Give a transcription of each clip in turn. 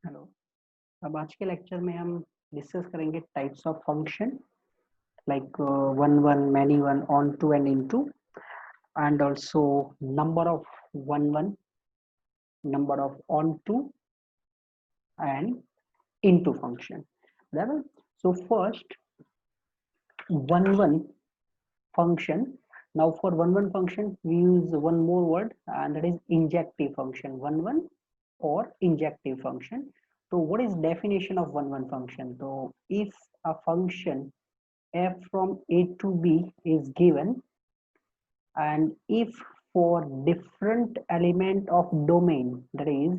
Hello. अब आज के लेक्चर में हम डिस्कस करेंगे types of function like one one, many one, onto and into, and also number of one one, number of onto and into function. बराबर। So first one one function. Now for one function we use one more word, and that is injective function. One or injective function. So what is definition of one function? So if a function f from a to b is given, and if for different element of domain, that is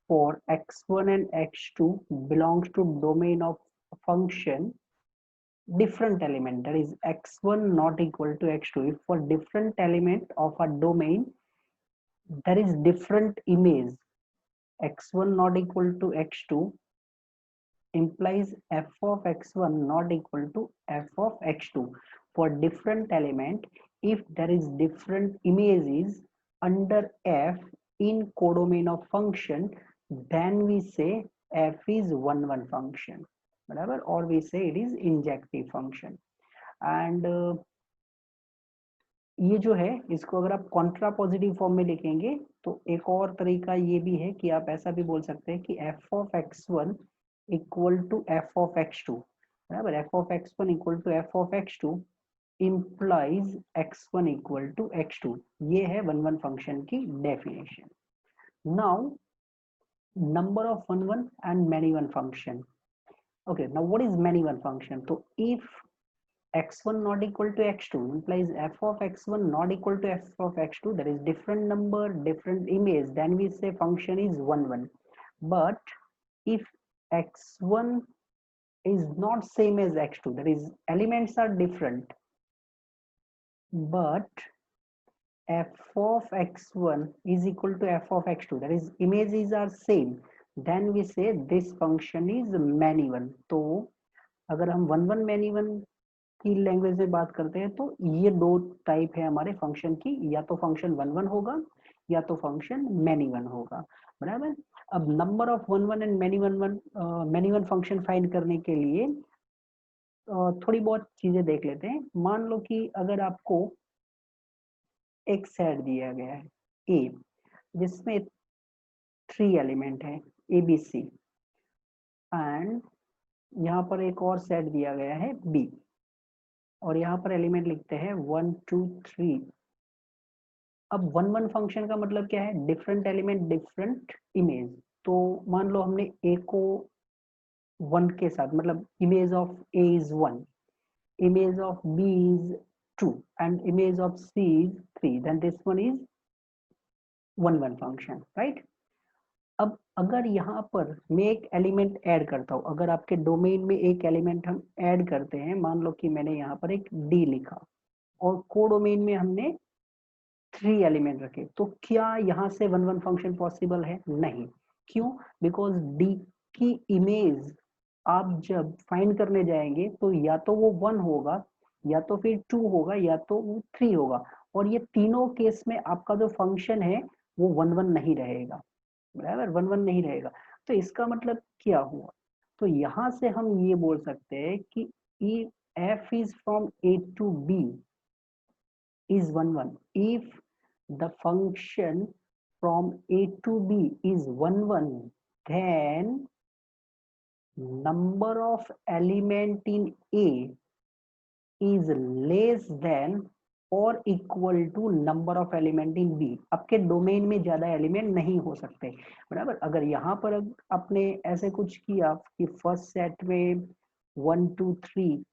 for x1 and x2 belongs to domain of function, different element, that is x1 not equal to x2, if for different element of a domain there is different image, x1 not equal to x2 implies f of x1 not equal to f of x2 for different element. If there is different images under f in codomain of function, then we say f is one function, whatever, or we say it is injective function. And ये जो है इसको अगर आप Contra positive form में लिखेंगे तो एक और तरीका ये भी है कि आप ऐसा भी बोल सकते हैं कि f of x one equal to f of x two, बराबर। F of x one equal to f of x two implies x1 equal to x2. ये है वन फंक्शन की definition. Now number of one and many one function. Okay, now what is many one function? So if x1 not equal to x2 implies f of x1 not equal to f of x2, there is different number, different image, then we say function is one. But if x1 is not same as x2, that is elements are different, but f of x1 is equal to f of x2, that is images are same, then we say this function is many one. तो अगर हम one many one की language में बात करते हैं तो ये दो टाइप है हमारे फंक्शन की, या तो फंक्शन वन होगा या तो फंक्शन मैनी वन होगा, बराबर। अब number of one and many one function find करने के लिए थोड़ी बहुत चीजें देख लेते हैं। मान लो कि अगर आपको एक सेट दिया गया है ए जिसमें 3 एलिमेंट है ए बी सी, एंड यहाँ पर एक और सेट दिया गया है बी, और यहाँ पर एलिमेंट लिखते हैं 1 2 3। अब वन फंक्शन का मतलब क्या है? Different element different image. तो मान लो हमने ए को 1 के साथ, मतलब image of A is 1, image of B is 2 and image of C is 3, then this one is one function, right. अब अगर यहाँ पर मैं एक एलिमेंट ऐड करता हूँ, अगर आपके डोमेन में एक एलिमेंट हम ऐड करते हैं, मान लो कि मैंने यहाँ पर एक डी लिखा और कोडोमेन में हमने 3 एलिमेंट रखे, तो क्या यहाँ से वन फंक्शन पॉसिबल है? नहीं। क्यों? बिकॉज डी की इमेज आप जब फाइंड करने जाएंगे तो या तो वो 1 होगा, या तो फिर 2 होगा, या तो वो 3 होगा, और ये तीनों केस में आपका जो फंक्शन है वो वन नहीं रहेगा, बराबर, वन नहीं रहेगा। तो इसका मतलब क्या हुआ? तो यहां से हम ये बोल सकते हैं कि f is from a to b is 1 if the function from a to b is 1 then number of element in a is less than और equal to number of element in B. आपके domain में ज्यादा element नहीं हो सकते, बराबर। अगर यहाँ पर आपने ऐसे कुछ किया कि फर्स्ट सेट में 1 2 3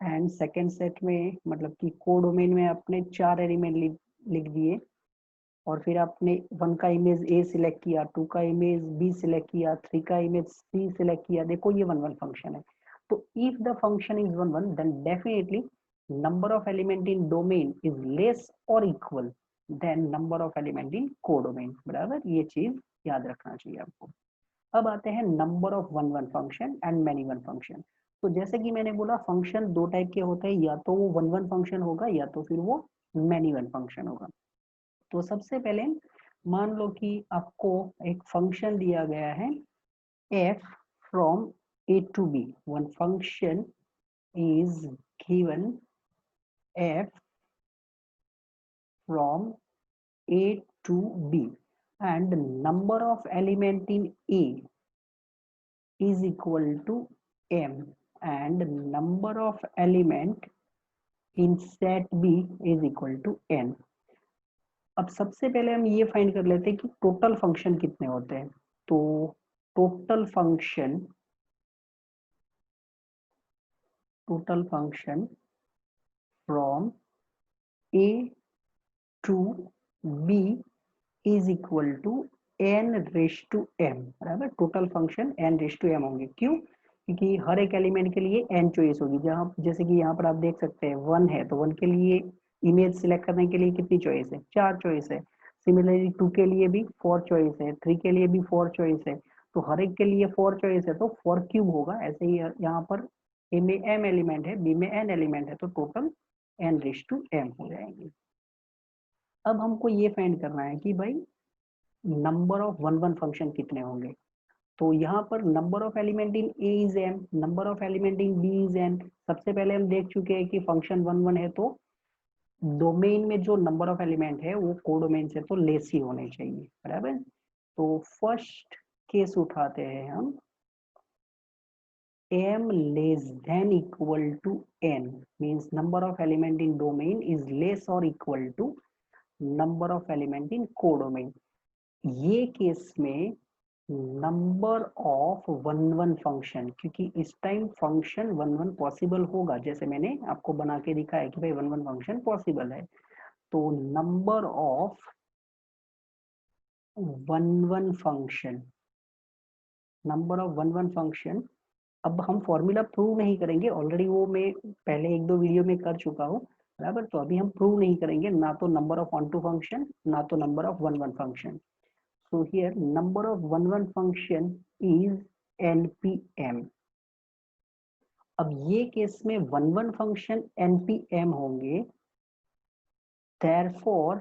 एंड सेकेंड सेट में, मतलब कि को डोमेन में आपने 4 एलिमेंट लिख दिए, और फिर आपने 1 का इमेज ए सिलेक्ट किया, 2 का इमेज बी सिलेक्ट किया, 3 का इमेज सी सिलेक्ट किया, देखो ये वन फंक्शन है। तो if the function is one then definitely number of element in domain is less or equal than number of element in codomain, बराबर। ये चीज याद रखना चाहिए आपको। अब आते हैं number of one function and many one function. तो जैसे कि मैंने बोला फंक्शन दो टाइप के होते हैं, या तो वो वन फंक्शन होगा या तो फिर वो मैनी वन फंक्शन होगा। तो सबसे पहले मान लो कि आपको एक फंक्शन दिया गया है f from a to b. One function is given f from a to b, and number of element in a is equal to m, and number of element in set b is equal to n. अब सबसे पहले हम ये find कर लेते हैं कि total function कितने होते हैं. तो total function from a to b is equal to n raise to m. बराबर, total function n raise to m होंगे. क्यों? क्योंकि हर एक एलिमेंट के लिए n चॉइस होगी. जहां जैसे कि यहाँ पर आप देख सकते हैं 1 है, तो 1 के लिए इमेज सिलेक्ट करने के लिए कितनी चॉइस है? 4 चॉइस है. सिमिलरली 2 के लिए भी 4 चॉइस है, 3 के लिए भी 4 चॉइस है. तो हर एक के लिए 4 चॉइस है, तो 4 क्यूब होगा. ऐसे ही यहाँ पर ए में m एलिमेंट है, बी में n एलिमेंट है, तो total n raise to m हो जाएंगे. अब हमको ये फाइंड करना है कि भाई नंबर ऑफ वन फंक्शन कितने होंगे. तो यहाँ पर number of element in A is M, number of element in B is N. सबसे पहले हम देख चुके हैं कि फंक्शन वन है, तो डोमेन में जो नंबर ऑफ एलिमेंट है वो कोडोमेन से तो लेस ही होने चाहिए. बराबर. तो फर्स्ट केस उठाते हैं हम, m less than equal to n means number of element in domain is less or equal to number of element in codomain. ये केस में नंबर ऑफ वन फंक्शन, क्योंकि इस टाइम फंक्शन वन पॉसिबल होगा, जैसे मैंने आपको बना के दिखाया कि भाई वन फंक्शन पॉसिबल है. तो नंबर ऑफ वन फंक्शन, अब हम फॉर्मूला प्रूव नहीं करेंगे, ऑलरेडी वो मैं पहले एक दो वीडियो में कर चुका हूँ. बराबर. तो अभी हम प्रूव नहीं करेंगे ना तो number of onto function, ना तो number of one function. So here number of one function is npm. अब ये केस में वन फंक्शन npm होंगे, therefore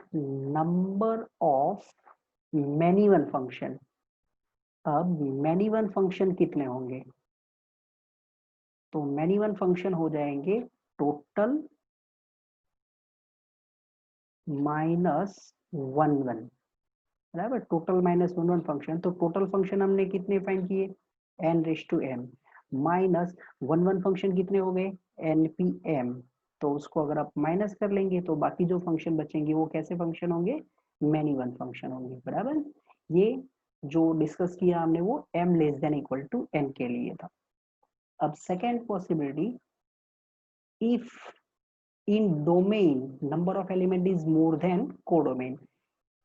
number of many one function. अब many one function कितने होंगे? तो many one function हो जाएंगे टोटल माइनस वन. बराबर. Total minus one function. तो टोटल फंक्शन हमने कितने फाइंड किए? n raise to m minus one function कितने हो गए? npm. तो उसको अगर आप माइनस कर लेंगे तो बाकी जो फंक्शन बचेंगे वो कैसे फंक्शन होंगे? मैनी वन फंक्शन होंगे. बराबर. ये जो डिस्कस किया हमने वो m less than equal to n के लिए था. अब second possibility, if in domain number of element is more than codomain.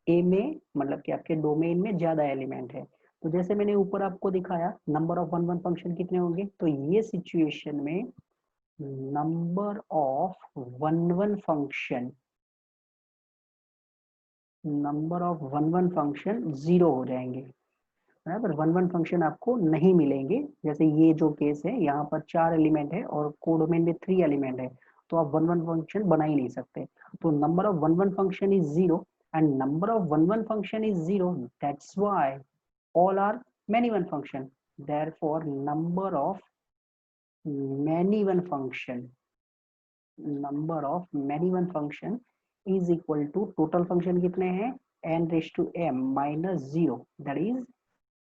A में मतलब कि आपके डोमेन में ज्यादा एलिमेंट है. तो जैसे मैंने ऊपर आपको दिखाया नंबर ऑफ वन फंक्शन कितने होंगे, तो ये सिचुएशन में नंबर ऑफ वन फंक्शन 0 हो जाएंगे. बराबर. वन फंक्शन आपको नहीं मिलेंगे. जैसे ये जो केस है, यहाँ पर 4 एलिमेंट है और कोडोमेन में 3 एलिमेंट है, तो आप वन फंक्शन बना ही नहीं सकते. तो number of one function is 0 and number of one function is 0. That's why all are many one function. Therefore number of many one function is equal to total function कितने हैं? n raised to m minus 0, that is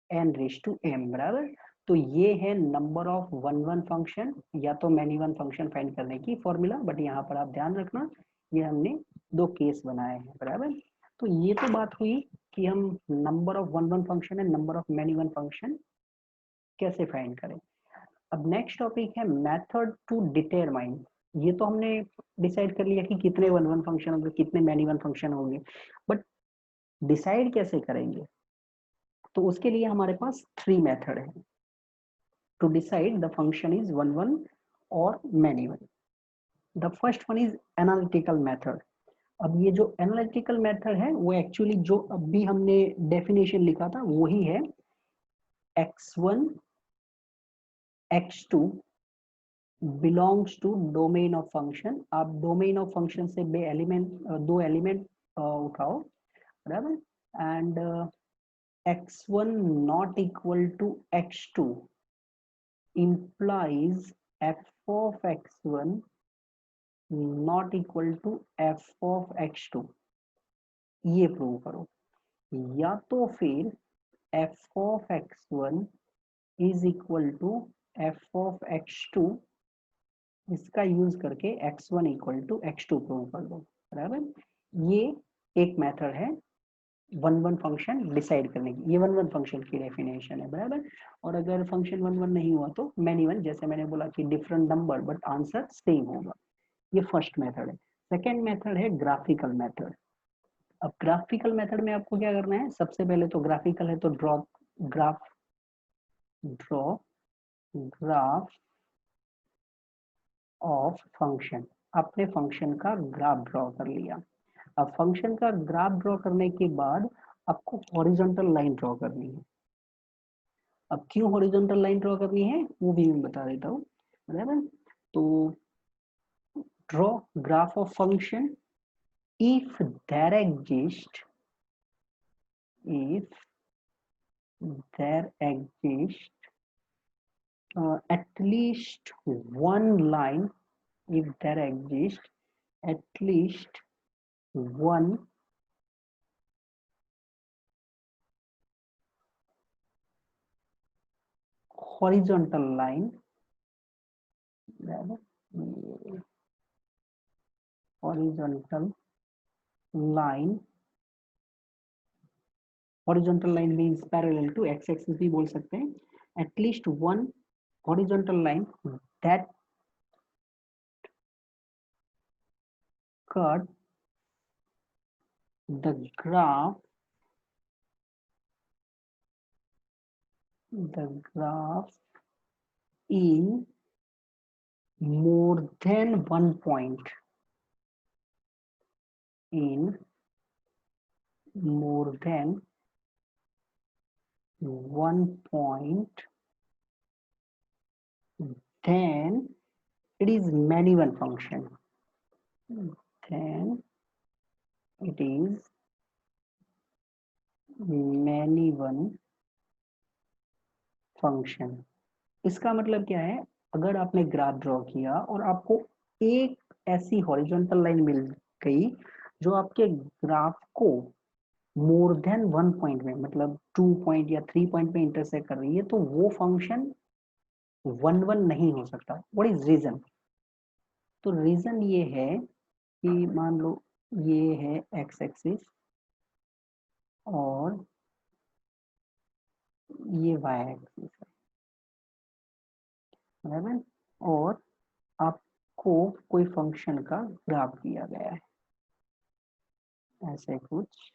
n raised to m. बराबर. तो ये है number of one function या तो many one function find करने की फॉर्मूला. बट यहाँ पर आप ध्यान रखना, ये हमने दो केस बनाए हैं. बराबर. तो ये तो बात हुई कि हम number of one function and number of many one function कैसे फाइंड करें. अब नेक्स्ट टॉपिक है मेथड टू डिटरमाइन. ये तो हमने डिसाइड कर लिया कि कितने वन फंक्शन होंगे, कितने मैनी वन फंक्शन होंगे, बट डिसाइड कैसे करेंगे? तो उसके लिए हमारे पास 3 मेथड है to decide the function is one और many one. The first one is analytical method. अब ये जो एनालिटिकल मेथड है वो एक्चुअली जो अभी हमने डेफिनेशन लिखा था वही है. x1 x2 belongs to domain of function. आप डोमेन ऑफ फंक्शन से दो एलिमेंट उठाओ. बराबर. And x1 not equal to x2 implies f of x1 not equal to f of x2, ये प्रूव करो। या तो फिर f of x1 is equal to f of x2, इसका यूज करके x1 equal to x2 prove कर दो, बराबर। ये एक मेथड है वन वन फंक्शन डिसाइड करने की, ये वन वन फंक्शन की डेफिनेशन है, बराबर। और अगर फंक्शन वन वन नहीं हुआ तो मैनी वन, जैसे मैंने बोला कि different number but answer same होगा। ये फर्स्ट मेथड है। सेकेंड मेथड है ग्राफिकल मेथड। अब ग्राफिकल मेथड में आपको क्या करना है, सबसे पहले तो ग्राफिकल है तो ड्रॉ ग्राफ ऑफ फंक्शन, आपने फंक्शन का ग्राफ ड्रॉ कर लिया। अब फंक्शन का ग्राफ ड्रॉ करने के बाद आपको हॉरिजॉन्टल लाइन ड्रॉ करनी है। अब क्यों हॉरिजॉन्टल लाइन ड्रॉ करनी है वो भी मैं बता देता हूँ, बराबर। तो draw graph of function if there exist at least one line, if there exists at least one horizontal line, horizontal line means parallel to x-axis भी बोल सकते हैं, at least one horizontal line that cut the graph in more than one point, in more than one point, then it is many one function, then it is many one function। इसका मतलब क्या है, अगर आपने graph draw किया और आपको एक ऐसी हॉरिजॉन्टल लाइन मिल गई जो आपके ग्राफ को मोर देन वन पॉइंट में, मतलब 2 पॉइंट या 3 पॉइंट में इंटरसेक्ट कर रही है, तो वो फंक्शन वन वन नहीं हो सकता। What is reason? तो रीजन ये है कि मान लो ये है एक्स एक्सिस और ये वाई एक्सिस है, बराबर। और आपको कोई फंक्शन का ग्राफ दिया गया है, ऐसे कुछ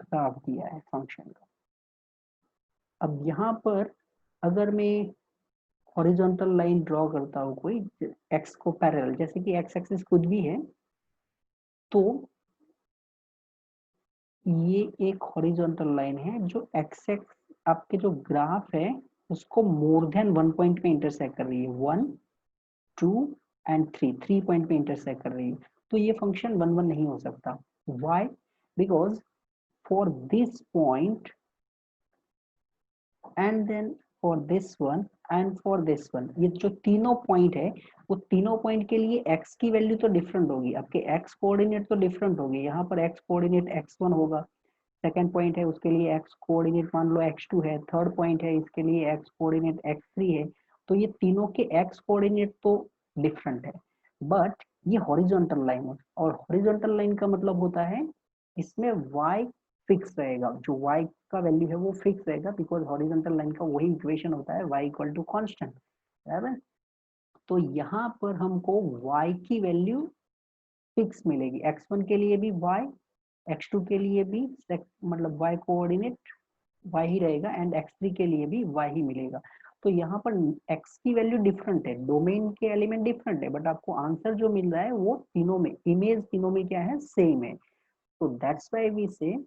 ग्राफ दिया है फंक्शन का। अब यहाँ पर अगर मैं हॉरिजॉन्टल लाइन ड्रॉ करता हूँ कोई एक्स को पैरेलल, जैसे कि एक्स एक्सिस कुछ भी है, तो ये एक हॉरिजॉन्टल लाइन है जो एक्स एक्स आपके जो ग्राफ है उसको मोर देन वन पॉइंट में इंटरसेक्ट कर रही है, 1 2 एंड 3 पॉइंट में इंटरसेक्ट कर रही है। तो ये फंक्शन वन वन नहीं हो सकता। Why? Because for this point and then for this one and for this one, ये जो तीनों पॉइंट है वो तीनों पॉइंट के लिए x की वैल्यू तो डिफरेंट होगी, आपके x कोऑर्डिनेट तो डिफरेंट होगी। यहाँ पर x कोऑर्डिनेट x1 होगा, सेकेंड पॉइंट है उसके लिए x कोऑर्डिनेट मान लो x2 है, थर्ड पॉइंट है इसके लिए x कोऑर्डिनेट x3 है। तो ये तीनों के x कोऑर्डिनेट तो डिफरेंट है, बट ये हॉरिजॉन्टल लाइन है, और हॉरिजॉन्टल लाइन का मतलब होता है इसमें y फिक्स रहेगा, जो y का वैल्यू है वो फिक्स रहेगा, बिकॉज हॉरिजॉन्टल लाइन का वही इक्वेशन होता है y इक्वल टू कांस्टेंट, बराबर। तो यहाँ पर हमको y की वैल्यू फिक्स मिलेगी, x1 के लिए भी y, x2 के लिए भी मतलब y कोऑर्डिनेट y ही रहेगा, एंड x3 के लिए भी y ही मिलेगा। तो यहाँ पर x की वैल्यू डिफरेंट है, डोमेन के एलिमेंट डिफरेंट है, बट आपको आंसर जो मिल रहा है वो तीनों में, इमेज तीनों में क्या है, सेम है। So that's why we say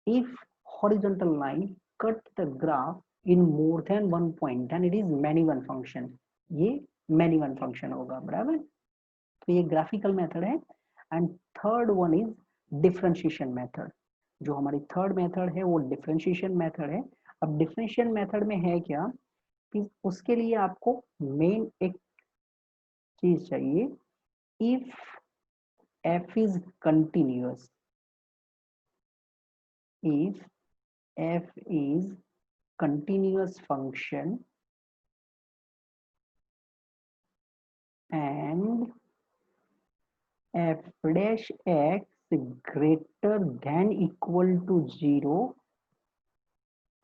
if horizontal line cut the graph in more than one point, then it is many one function, ये many one function होगा, बराबर। तो ये ग्राफिकल मेथड है। And third one is differentiation method. जो हमारी third method है वो डिफरेंशिएशन मेथड है। अब डिफरेंशिएशन मेथड में है क्या कि उसके लिए आपको मेन एक चीज चाहिए, if f is continuous, if f is continuous function and f dash x greater than equal to 0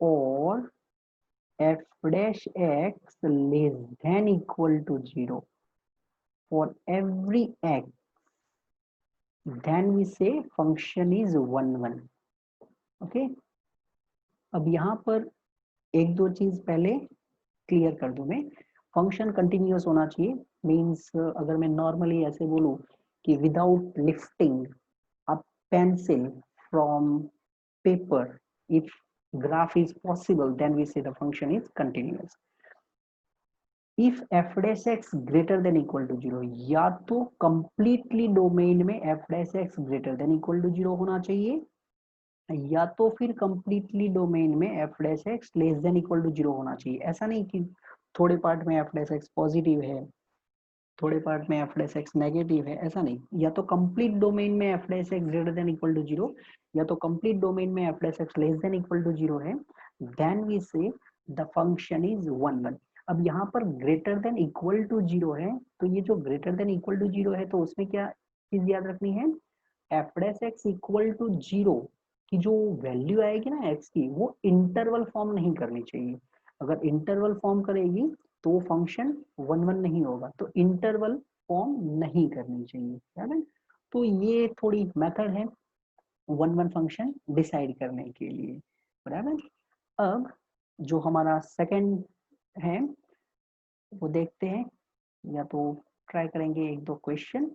or f dash x less than equal to 0 for every x, then we say function is 1 okay। अब यहाँ पर एक दो चीज पहले clear कर दूं मैं। फंक्शन कंटिन्यूअस होना चाहिए, मींस अगर मैं नॉर्मली ऐसे बोलूं कि without lifting a pencil from paper, if graph is possible, then we say the function is continuous। if f dash x greater than equal to 0, या तो कंप्लीटली डोमेन में f dash x greater than equal to 0 होना चाहिए, या तो फिर completely domain में f dash x less than equal to 0 होना चाहिए। ऐसा नहीं कि थोड़े पार्ट में f dash x पॉजिटिव है, थोड़े पार्ट में f dash x नेगेटिव है, ऐसा नहीं। या तो कंप्लीट डोमेन में f dash x greater than equal to 0, या तो कंप्लीट डोमेन में f dash x less than equal to 0 है, then we say the function is 1 अब यहाँ पर ग्रेटर देन इक्वल टू 0 है, तो ये जो ग्रेटर देन इक्वल टू 0 है, तो उसमें क्या चीज याद रखनी है, f dash x equal to 0 की जो वैल्यू आएगी ना x की, वो इंटरवल फॉर्म नहीं करनी चाहिए। अगर इंटरवल फॉर्म करेगी तो वो फंक्शन 1 नहीं होगा, तो इंटरवल फॉर्म नहीं करनी चाहिए, है। तो ये थोड़ी मेथड है 1 फंक्शन डिसाइड करने के लिए, बराबर। अब जो हमारा सेकंड है वो देखते हैं, या तो ट्राई करेंगे एक दो क्वेश्चन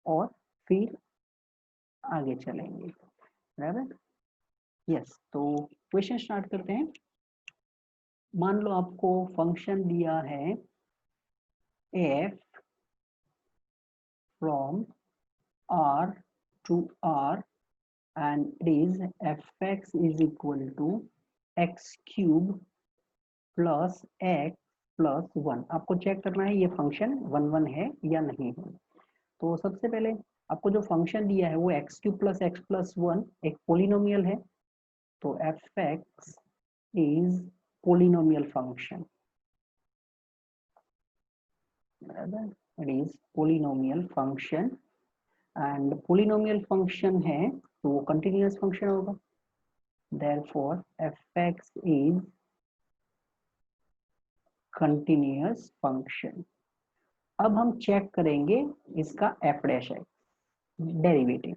और फिर आगे चलेंगे, बराबर। यस, तो क्वेश्चन स्टार्ट करते हैं। मान लो आपको फंक्शन दिया है f from r to r and it is fx is equal to x cube plus x plus 1। आपको चेक करना है ये फंक्शन 1 है या नहीं है। तो सबसे पहले आपको जो फंक्शन दिया है वो x cube plus x plus 1 एक पोलिनोमियल है, तो fx is polynomial function, it is polynomial function and polynomial function है तो वो continuous function होगा, therefore fx is continuous function। अब हम चेक करेंगे इसका f dash x डेरिवेटिव,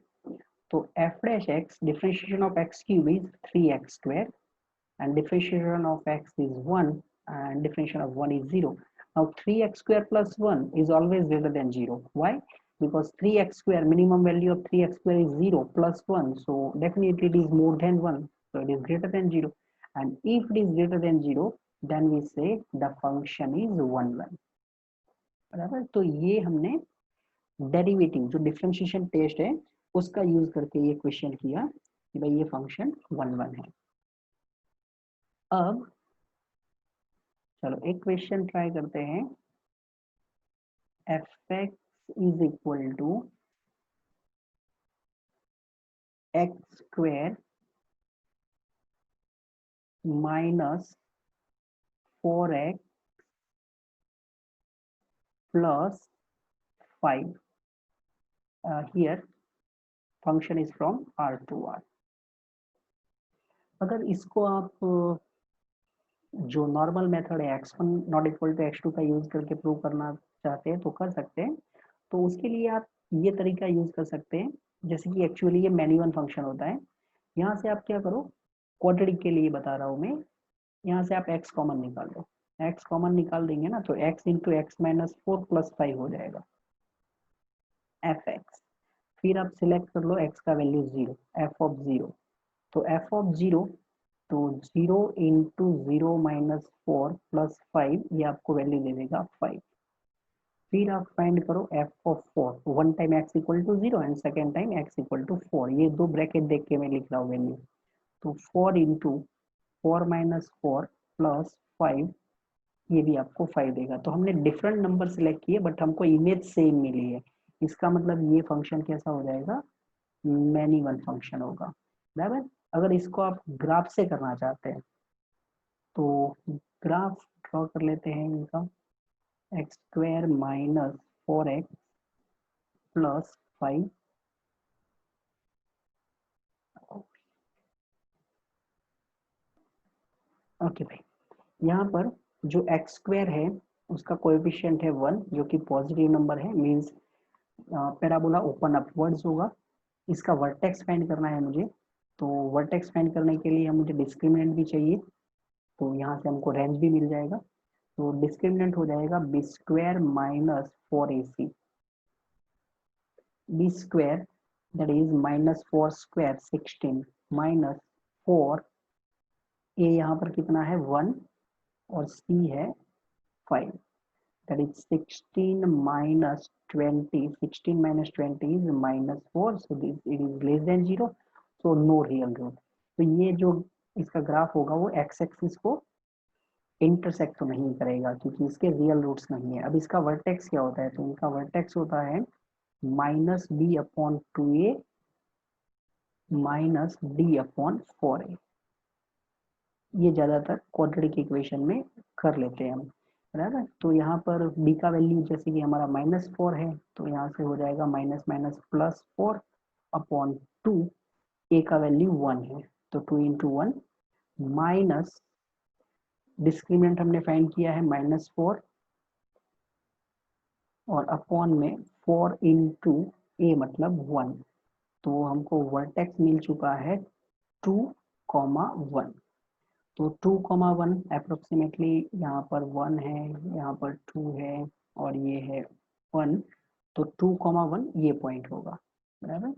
तो f dash x differentiation of x cube is 3x square and differentiation of x is 1 and differentiation of 1 is 0। Now 3x square plus 1 is always greater than 0. Why? Because 3x square, minimum value of 3x square is 0 plus 1, so definitely it is more than 1, so it is greater than 0। And if it is greater than 0, then we say the function is 1 बराबर। तो ये हमने derivative जो differentiation test है उसका use करके ये question किया कि भाई ये फंक्शन 1 है। अब चलो एक क्वेश्चन ट्राई करते हैं। fx is equal to x square minus 4x plus 5। Here function is from r to r। अगर इसको आप जो नॉर्मल मेथड है x1 not equal to x2 का यूज करके प्रूव करना चाहते हैं तो कर सकते हैं। तो उसके लिए आप ये तरीका यूज कर सकते हैं, जैसे कि एक्चुअली ये मैनी वन फंक्शन होता है। यहाँ से आप क्या करो, क्वाड्रेटिक के लिए बता रहा हूँ मैं, यहाँ से आप x कॉमन निकाल लो। x कॉमन निकाल देंगे ना तो x into x minus 4 plus 5 हो जाएगा fx। फिर आप सिलेक्ट कर लो x का वैल्यू 0, f ऑफ 0, तो f ऑफ 0 तो 0 इंटू 0 माइनस 4 प्लस 5, ये आपको वैल्यू दे देगा 5। फिर आप फाइंड करो F of 4, one time X equal to 0 and second time X equal to 4, ये दो ब्रैकेट देख के मैं लिख रहा हूँ वैल्यू। तो 4 इंटू 4 - 4 प्लस 5, ये भी आपको 5 देगा। तो हमने डिफरेंट नंबर सिलेक्ट किए बट हमको इमेज सेम मिली है, इसका मतलब ये फंक्शन कैसा हो जाएगा, मैनी वन फंक्शन होगा, बराबर। अगर इसको आप ग्राफ से करना चाहते हैं तो ग्राफ ड्रॉ कर लेते हैं इनका, x square minus 4x plus 5। Okay भाई, यहाँ पर जो एक्स स्क्वायर है उसका कोएफिशिएंट है 1, जो कि पॉजिटिव नंबर है, मीन्स पैराबोला ओपन अपवर्ड्स होगा। इसका वर्टेक्स फाइंड करना है मुझे, तो वर्टेक्स फाइंड करने के लिए मुझे डिस्क्रिमिनेंट भी चाहिए, तो यहाँ से हमको रेंज भी मिल जाएगा। तो डिस्क्रिमिनेंट हो जाएगा B square minus 4ac, B square that is minus 4 square 16 minus 4, A यहाँ पर कितना है 1 और सी है 5, that is 16 minus 20, 16 minus 20 is minus 4, so this it is less than 0, so no real root। तो ये जो इसका ग्राफ होगा वो एक्स एक्सिस को इंटरसेक्ट तो नहीं करेगा क्योंकि इसके रियल रूट्स नहीं है। अब इसका वर्टेक्स क्या होता है, तो इनका वर्टेक्स होता है minus B upon 2a minus D upon 4a। ये ज्यादातर क्वाड्रेटिक इक्वेशन में कर लेते हैं हम, बराबर। तो यहाँ पर b का वैल्यू जैसे कि हमारा -4 है, तो यहाँ से हो जाएगा minus minus plus 4 upon 2, a का वैल्यू 1 है, तो 2 इंटू 1 माइनस डिस्क्रिमिनेंट हमने फाइंड किया है -4 और अपॉन में 4 इंटू a मतलब 1, तो हमको वर्टेक्स मिल चुका है 2,1। तो 2,1 अप्रोक्सीमेटली यहाँ पर 1 है, यहाँ पर 2 है और ये है 1, तो 2,1 ये पॉइंट होगा, बराबर।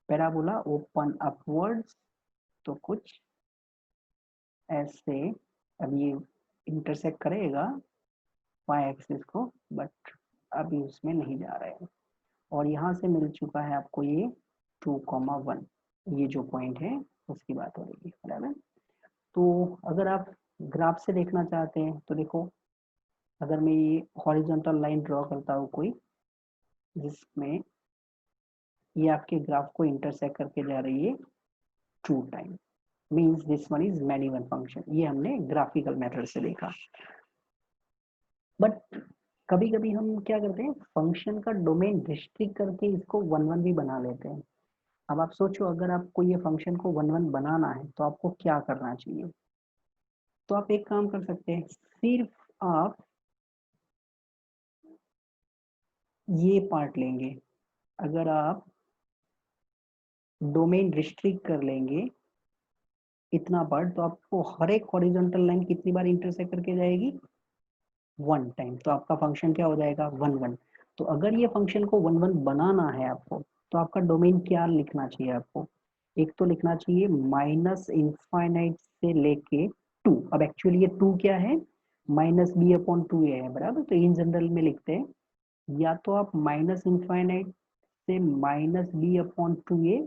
पैराबोला ओपन अपवर्ड्स, तो कुछ ऐसे, अब ये इंटरसेक्ट करेगा वाई एक्सिस को बट अभी उसमें नहीं जा रहे हैं। और यहाँ से मिल चुका है आपको ये 2,1, ये जो पॉइंट है उसकी बात हो रही है, बराबर। तो अगर आप ग्राफ से देखना चाहते हैं तो देखो, अगर मैं ये हॉरिजॉन्टल लाइन ड्रॉ करता हूँ कोई, जिसमें ये आपके ग्राफ को इंटरसेक्ट करके जा रही है 2 time, means this one is many one function. ये हमने ग्राफिकल मेथड से देखा। बट कभी कभी हम क्या करते हैं, फंक्शन का डोमेन रिस्ट्रिक्ट करके इसको 1 1 भी बना लेते हैं। अब आप सोचो, अगर आपको ये फंक्शन को 1 1 बनाना है तो आपको क्या करना चाहिए। तो आप एक काम कर सकते हैं, सिर्फ आप ये पार्ट लेंगे, अगर आप डोमेन रिस्ट्रिक्ट कर लेंगे इतना पार्ट, तो आपको हर एक हॉरिजॉन्टल लाइन कितनी बार इंटरसेक्ट करके जाएगी, 1 टाइम, तो आपका फंक्शन क्या हो जाएगा 1 1। तो अगर ये फंक्शन को 1 1 बनाना है आपको, तो आपका डोमेन क्या लिखना चाहिए आपको, एक तो लिखना चाहिए माइनस इनफाइनाइट से लेके 2। अब एक्चुअली ये 2 क्या है, माइनस बी अपॉन 2 ए है, बराबर। तो इन जनरल में लिखते हैं, या तो आप माइनस इनफाइनाइट से minus B upon 2a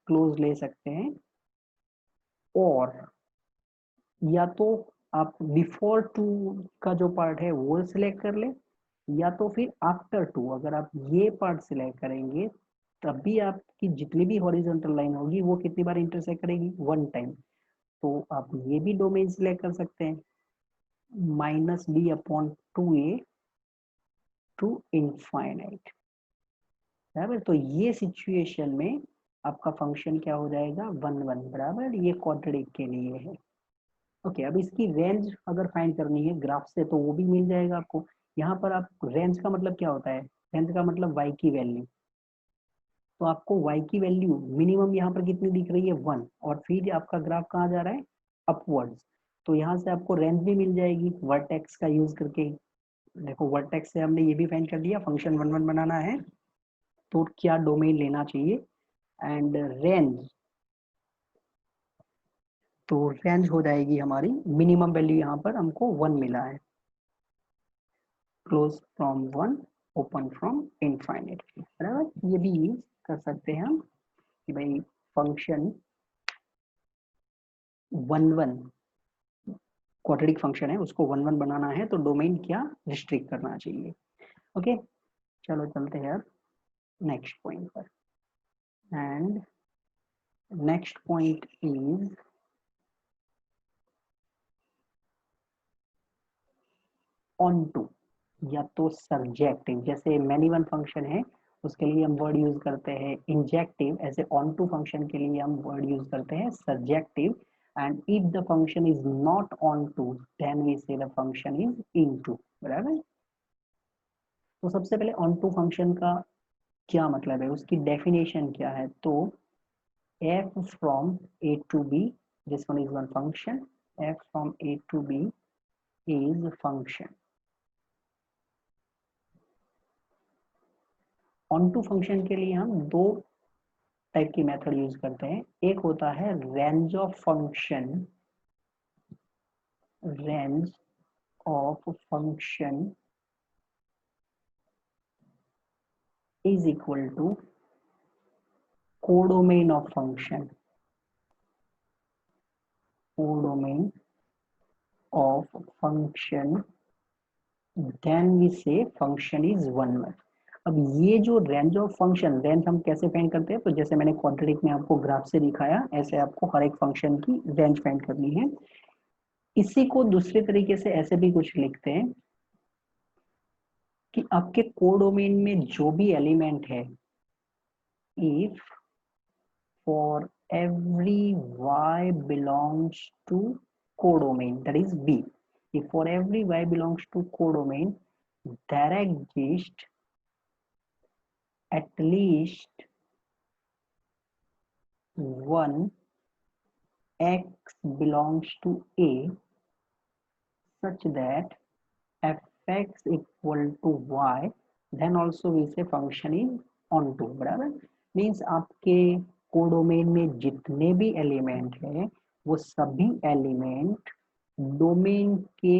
close ले सकते हैं, और या तो आप बिफोर 2 का जो पार्ट है वो सिलेक्ट कर ले, या तो फिर आफ्टर 2। अगर आप ये पार्ट सिलेक्ट करेंगे तब भी आपकी जितनी भी हॉरिजॉन्टल लाइन होगी वो कितनी बार इंटरसेक्ट करेगी, 1 टाइम। तो आप ये भी डोमेन सिलेक्ट कर सकते हैं, minus B upon 2a to infinite, बराबर। तो ये सिचुएशन में आपका फंक्शन क्या हो जाएगा 1 1, बराबर। ये क्वाड्रेटिक के लिए है। ओके, अब इसकी रेंज अगर फाइंड करनी है ग्राफ से तो वो भी मिल जाएगा आपको। यहाँ पर आप रेंज का मतलब क्या होता है, रेंज का मतलब y की वैल्यू। तो आपको y की वैल्यू मिनिमम यहाँ पर कितनी दिख रही है 1, और फिर आपका ग्राफ कहाँ जा रहा है, अपवर्ड्स। तो यहाँ से आपको रेंज भी मिल जाएगी वर्टेक्स का यूज करके। देखो, वर्टेक्स से हमने ये भी फाइंड कर दिया, फंक्शन 1 1 बनाना है तो क्या डोमेन लेना चाहिए, एंड रेंज, तो रेंज हो जाएगी हमारी मिनिमम वैल्यू, यहाँ पर हमको 1 मिला है, close from one, open from infinite, बराबर। ये भी यूज कर सकते हैं हम कि भाई function one one quadratic function है, उसको वन वन बनाना है तो डोमेन क्या रिस्ट्रिक्ट करना चाहिए। ओके, चलो चलते हैं अब नेक्स्ट पॉइंट पर। And next point is onto या तो सब्जेक्टिव, जैसे मैनी वन फंक्शन है उसके लिए हम वर्ड यूज करते हैं इंजेक्टिव, ऐसे ऑन टू फंक्शन के लिए हम वर्ड यूज करते हैं subjective. And if the function is not onto then we say the function is into, बराबर। तो सबसे पहले ऑन टू फंक्शन का क्या मतलब है, उसकी डेफिनेशन क्या है। तो f from a to b, this one is one function, f from a to b is a function। Onto function के लिए हम दो टाइप की मेथड यूज करते हैं। एक होता है range of function, range of function is equal to codomain of function, codomain of function, then we say function is one one. अब ये जो रेंज ऑफ फंक्शन, रेंज हम कैसे फाइंड करते हैं, तो जैसे मैंने क्वाड्रेटिक में आपको ग्राफ से दिखाया, ऐसे आपको हर एक फंक्शन की रेंज फाइंड करनी है। इसी को दूसरे तरीके से ऐसे भी कुछ लिखते हैं कि आपके कोडोमेन में जो भी एलिमेंट है, if for every y belongs to codomain, that is B, if for every y belongs to codomain there exists at least one x belongs to A such that fx equal to y, then also we say function is on to, बराबर। Means आपके codomain में जितने भी element है वो सभी element domain के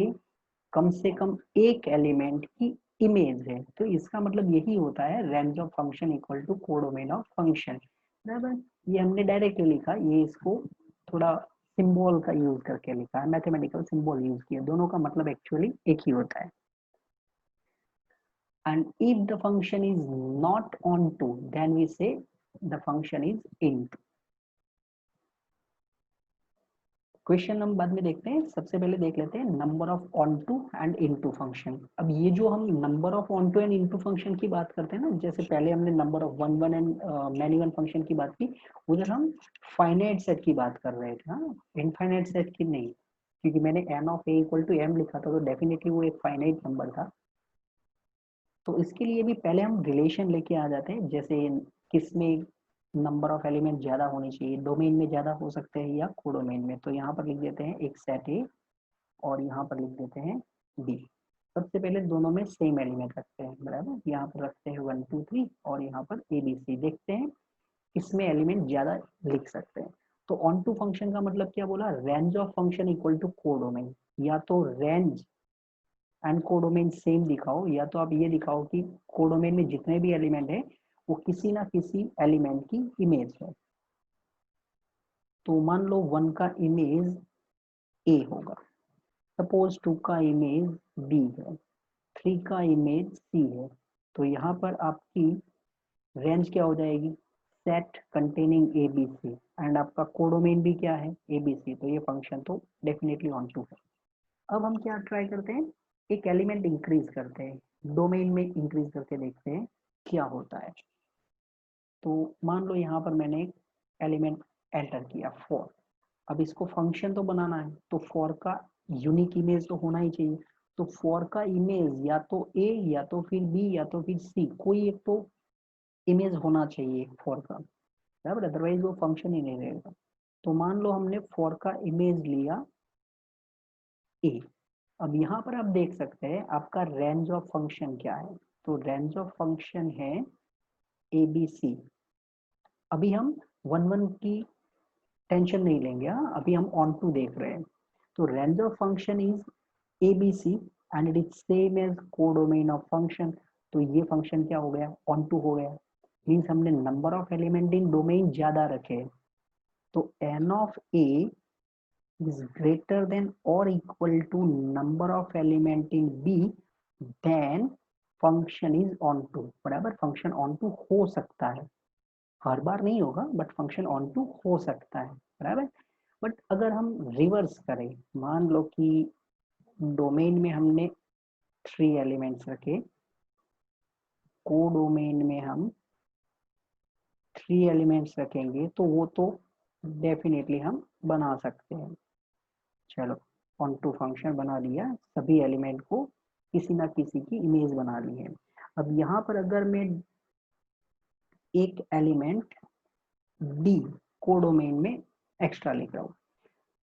कम से कम एक एलिमेंट की इमेज है। तो इसका मतलब यही होता है range of function equal to codomain of function, बराबर। ये हमने डायरेक्टली लिखा, ये इसको थोड़ा सिंबल का यूज करके लिखा है, मैथमेटिकल सिंबल यूज किया, दोनों का मतलब एक्चुअली एक ही होता है। and if the function is not onto then we say the function is into। Question हम बाद में देखते हैं, सबसे पहले देख लेते हैं number of onto and into function. अब ये जो हम number of onto and into function की बात करते हैं ना, जैसे पहले हमने number of one one and many one function की बात की, उधर हम फाइनाइट सेट की बात कर रहे थे, हाँ, इनफाइनाइट सेट की नहीं, क्योंकि मैंने n of a equal to m लिखा था तो डेफिनेटली वो एक फाइनाइट नंबर था। तो इसके लिए भी पहले हम रिलेशन लेके आ जाते हैं, जैसे किसमें नंबर ऑफ एलिमेंट ज्यादा होनी चाहिए, डोमेन में ज्यादा हो सकते हैं या कोडोमेन में। तो यहाँ पर लिख देते हैं एक सेट ए और यहाँ पर लिख देते हैं बी। सबसे पहले दोनों में सेम एलिमेंट रखते हैं, बराबर। यहाँ पर रखते हैं 1 2 3 और यहाँ पर ए बी सी, देखते हैं किसमें एलिमेंट ज्यादा लिख सकते हैं। तो ऑन टू फंक्शन का मतलब क्या बोला, range of function equal to codomain. या तो रेंज एंड कोडोमेन सेम दिखाओ, या तो आप ये दिखाओ कि कोडोमेन में जितने भी एलिमेंट है वो किसी ना किसी एलिमेंट की इमेज है। तो मान लो 1 का इमेज ए होगा, सपोज 2 का इमेज बी है, 3 का इमेज सी है। तो यहाँ पर आपकी रेंज क्या हो जाएगी, set containing A B C, and आपका कोडोमेन भी क्या है, ए बी सी। तो ये फंक्शन तो डेफिनेटली ऑन टू है। अब हम क्या ट्राई करते हैं, एक एलिमेंट इंक्रीज करते हैं, डोमेन में इंक्रीज करके देखते हैं क्या होता है। तो मान लो यहाँ पर मैंने एक एलिमेंट एंटर किया 4। अब इसको फंक्शन तो बनाना है, तो 4 का यूनिक इमेज तो होना ही चाहिए। तो 4 का इमेज या तो ए या तो फिर बी या तो फिर सी, कोई एक तो इमेज होना चाहिए 4 का, बराबर, अदरवाइज वो फंक्शन ही नहीं रहेगा। तो मान लो हमने 4 का इमेज लिया ए। अब यहाँ पर आप देख सकते हैं आपका रेंज ऑफ फंक्शन क्या है। तो रेंज ऑफ फंक्शन है ए बी सी। अभी हम वन वन की टेंशन नहीं लेंगे, हाँ, अभी हम ऑन टू देख रहे हैं। तो range of function is A B C, and it is same as codomain of function. तो ये फंक्शन क्या हो गया, ऑन टू हो गया, मीन्स हमने number of element in domain ज्यादा रखे। तो n of a is greater than or equal to number of element in b, then function is on to। बराबर, फंक्शन ऑन टू हो सकता है, हर बार नहीं होगा बट फंक्शन ऑन टू हो सकता है। बराबर। बट अगर हम रिवर्स करें, मान लो कि डोमेन में हमने 3 एलिमेंट्स रखे, कोडोमेन में हम 3 एलिमेंट्स रखेंगे, तो वो तो डेफिनेटली हम बना सकते हैं। चलो, ऑन टू फंक्शन बना लिया, सभी एलिमेंट को किसी ना किसी की इमेज बना ली है। अब यहाँ पर अगर मैं एक एलिमेंट डी कोडोमेन में एक्स्ट्रा लिख रहा हूँ,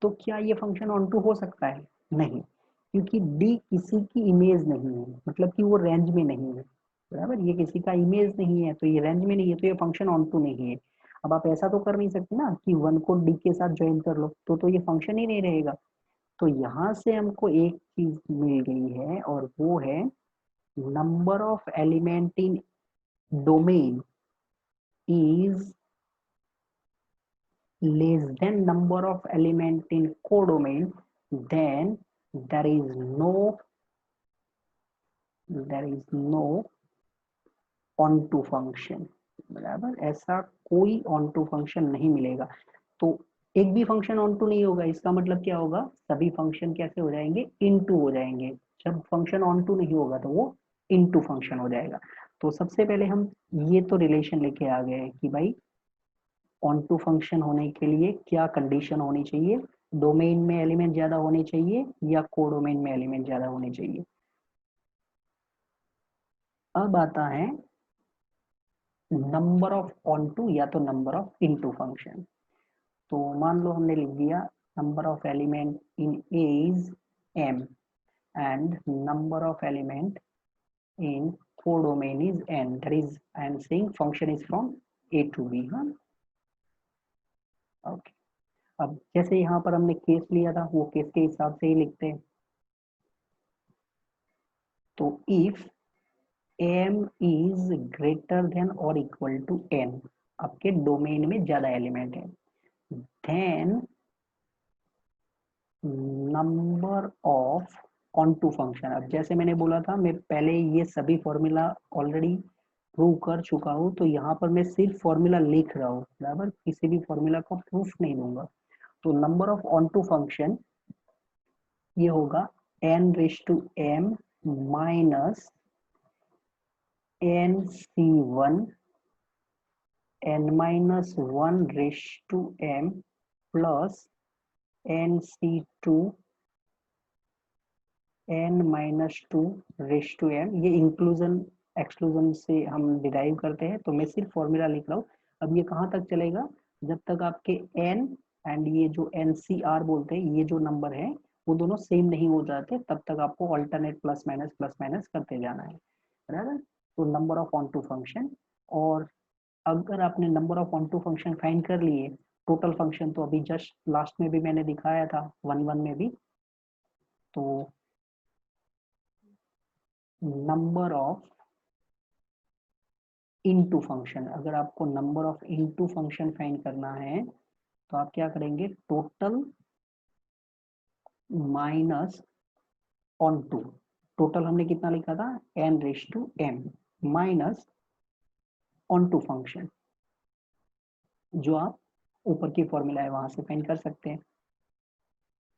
तो क्या ये फंक्शन ऑन टू हो सकता है? नहीं, क्योंकि डी किसी की इमेज नहीं है, मतलब कि वो रेंज में नहीं है। बराबर, ये किसी का इमेज नहीं है, तो ये रेंज में नहीं है, तो ये फंक्शन ऑन टू नहीं है। अब आप ऐसा तो कर नहीं सकते ना कि 1 को डी के साथ ज्वाइन कर लो, तो ये फंक्शन ही नहीं रहेगा। तो यहाँ से हमको एक चीज मिल गई है, और वो है number of element in domain is less than number of element in codomain, then there is no on to function। बराबर, ऐसा कोई ऑन टू फंक्शन नहीं मिलेगा। तो एक भी फंक्शन ऑन टू नहीं होगा, इसका मतलब क्या होगा, सभी फंक्शन कैसे हो जाएंगे, इनटू हो जाएंगे। जब फंक्शन ऑन टू नहीं होगा तो वो इनटू फंक्शन हो जाएगा। तो सबसे पहले हम ये तो रिलेशन लेके आ गए कि भाई ऑन टू फंक्शन होने के लिए क्या कंडीशन होनी चाहिए, डोमेन में एलिमेंट ज्यादा होने चाहिए या कोडोमेन में एलिमेंट ज्यादा होने चाहिए। अब आता है नंबर ऑफ ऑन टू या तो नंबर ऑफ इनटू फंक्शन। तो मान लो हमने लिख दिया number of element in A is m and number of element in codomain is n, that is I am saying function is from a to b। हाँ, okay. अब जैसे यहाँ पर हमने केस लिया था, वो केस के हिसाब से ही लिखते हैं। तो if m is greater than or equal to n, आपके डोमेन में ज्यादा एलिमेंट है, then number of onto function. अब जैसे मैंने बोला था, मैं पहले ये सभी फॉर्मूला ऑलरेडी प्रूव कर चुका हूँ, तो यहाँ पर मैं सिर्फ फॉर्मूला लिख रहा हूँ। बराबर, किसी भी फॉर्मूला का प्रूफ नहीं दूंगा। तो number of onto function ये होगा n raise to m minus nc1 n minus 1 raise to m plus nc2 n minus 2 raise to m। ये इंक्लूजन एक्सक्लूजन से हम डिराइव करते हैं, तो मैं सिर्फ फॉर्मूला लिख रहा हूँ। अब ये कहाँ तक चलेगा, जब तक आपके n एंड ये जो NCR बोलते हैं, ये जो नंबर है वो दोनों सेम नहीं हो जाते, तब तक आपको ऑल्टरनेट प्लस माइनस करते जाना है। बराबर, तो number of onto function. और अगर आपने number of onto function find कर लिए, टोटल फंक्शन तो अभी जस्ट लास्ट में भी मैंने दिखाया था 1 में भी। तो नंबर ऑफ इनटू फंक्शन, अगर आपको number of into function find करना है, तो आप क्या करेंगे, total minus onto. Total हमने कितना लिखा था, n raise to m minus onto function, जो आप ऊपर की फॉर्मूला है वहां से फाइंड कर सकते हैं।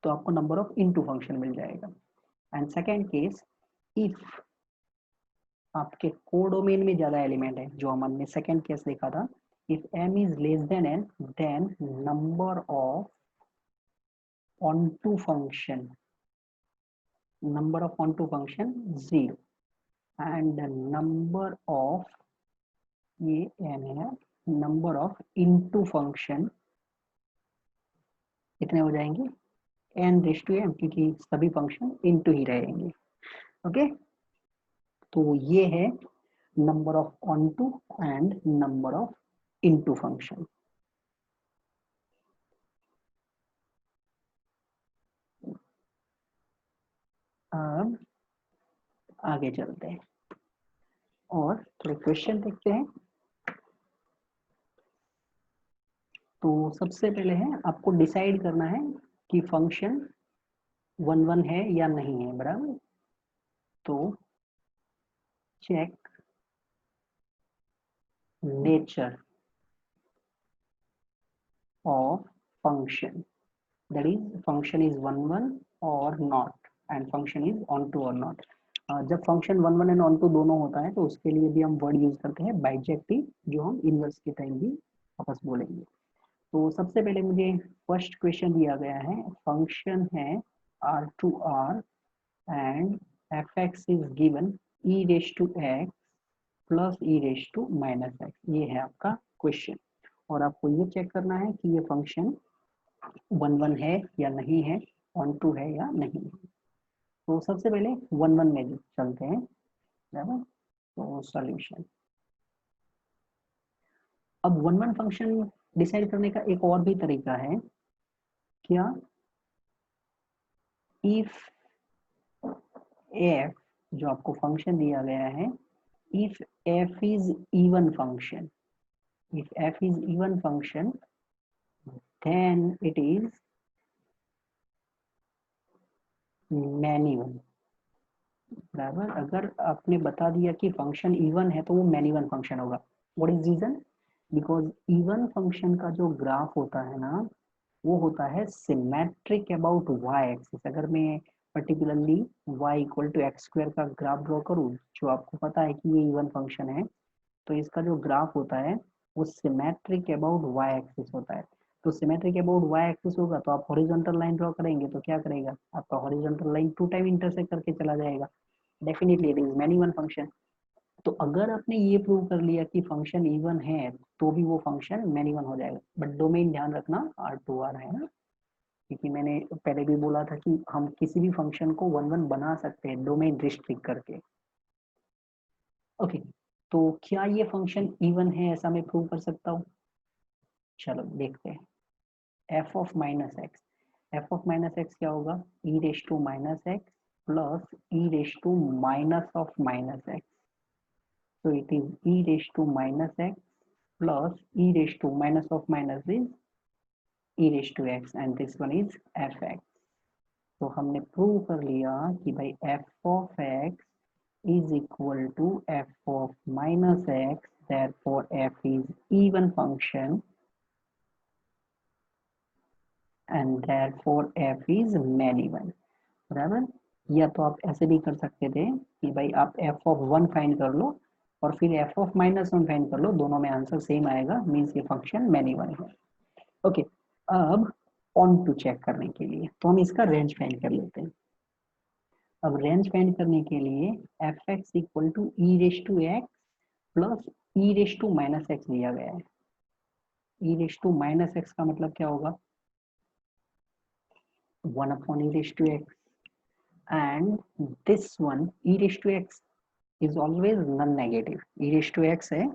तो आपको नंबर ऑफ इनटू फंक्शन मिल जाएगा। एंड सेकेंड केस, इफ आपके कोडोमेन में ज्यादा एलिमेंट है, जो हमने सेकेंड केस देखा था, if m is less than n, then number of onto function, number of onto function 0 and the number of ये n है, number of into function कितने हो जाएंगे, n रेश टू m, क्योंकि सभी function into ही रहेंगे। Okay, तो ये है number of onto and number of into function. अब आगे चलते हैं और थोड़े क्वेश्चन देखते हैं। तो सबसे पहले है आपको डिसाइड करना है कि फंक्शन 1 है या नहीं है, बराबर। तो check nature of function, that is function is 1 or not and function is onto or not। जब फंक्शन 1 एंड onto दोनों होता है तो उसके लिए भी हम वर्ड यूज करते हैं बाइजेक्टिव, जो हम इनवर्स के टाइम भी वापस बोलेंगे। तो सबसे पहले मुझे फर्स्ट क्वेश्चन दिया गया है, फंक्शन है r2r and fx is given e raise to x plus e raise to minus x, ये है आपका क्वेश्चन। और आपको ये चेक करना है कि ये फंक्शन 1 है या नहीं है, 1 है या नहीं है। तो सबसे पहले 1 में चलते हैं, बराबर। तो सॉल्यूशन, अब 1 फंक्शन डिसाइड करने का एक और भी तरीका है, क्या, इफ एफ, जो आपको फंक्शन दिया गया है, if F is even function, if F is even function then it is many one, बराबर। अगर आपने बता दिया कि फंक्शन इवन है तो वो मैनी वन फंक्शन होगा। What is reason? Because even function का जो ग्राफ होता है ना, वो होता है सिमेट्रिक अबाउट वाई एक्सिस। अगर मैं particularly y equal to x square का ग्राफ ड्रॉ करूँ, जो आपको पता है कि ये इवन फंक्शन है, तो इसका जो ग्राफ होता है वो सिमेट्रिक अबाउट वाई एक्सिस होता है। तो सिमेट्रिक अबाउट वाई एक्सिस होगा तो आप हॉरिजॉन्टल लाइन ड्रॉ करेंगे तो क्या करेगा, आपका हॉरिजॉन्टल लाइन 2 टाइम इंटरसेक्ट करके चला जाएगा। Definitely it is many one function. तो अगर आपने ये प्रूव कर लिया कि फंक्शन इवन है तो भी वो फंक्शन मैनी वन हो जाएगा। बट डोमेन ध्यान रखना R2R है ना, क्योंकि मैंने पहले भी बोला था कि हम किसी भी फंक्शन को 1 बना सकते हैं डोमेन रिस्ट्रिक्ट करके। ओके, तो क्या ये फंक्शन इवन है ऐसा मैं प्रूव कर सकता हूँ? चलो देखते हैं। F of minus x, f of minus x क्या होगा, e raise to minus x plus e raise to minus of minus x. So it is e raised to minus x plus e raised to minus of minus is e raised to x and this one is fx। तो हमने prove कर लिया कि भाई f of x is equal to f of minus x, therefore f is even function and therefore f is many one, बराबर। या तो आप ऐसे भी कर सकते थे कि भाई आप f of 1 फाइंड कर लो और फिर f of minus 1 फाइंड कर लो, दोनों में आंसर सेम आएगा, मीन्स ये फंक्शन मैनी वन है। ओके, अब ऑन टू चेक करने के लिए तो हम इसका रेंज फाइंड कर लेते हैं। अब रेंज फाइंड करने के लिए f x equal to e raise to x plus e raise to minus x दिया गया है। ई रेश टू माइनस एक्स का मतलब क्या होगा, 1 upon e raise to x, and this one e raise to x is always non negative. E raise to x है,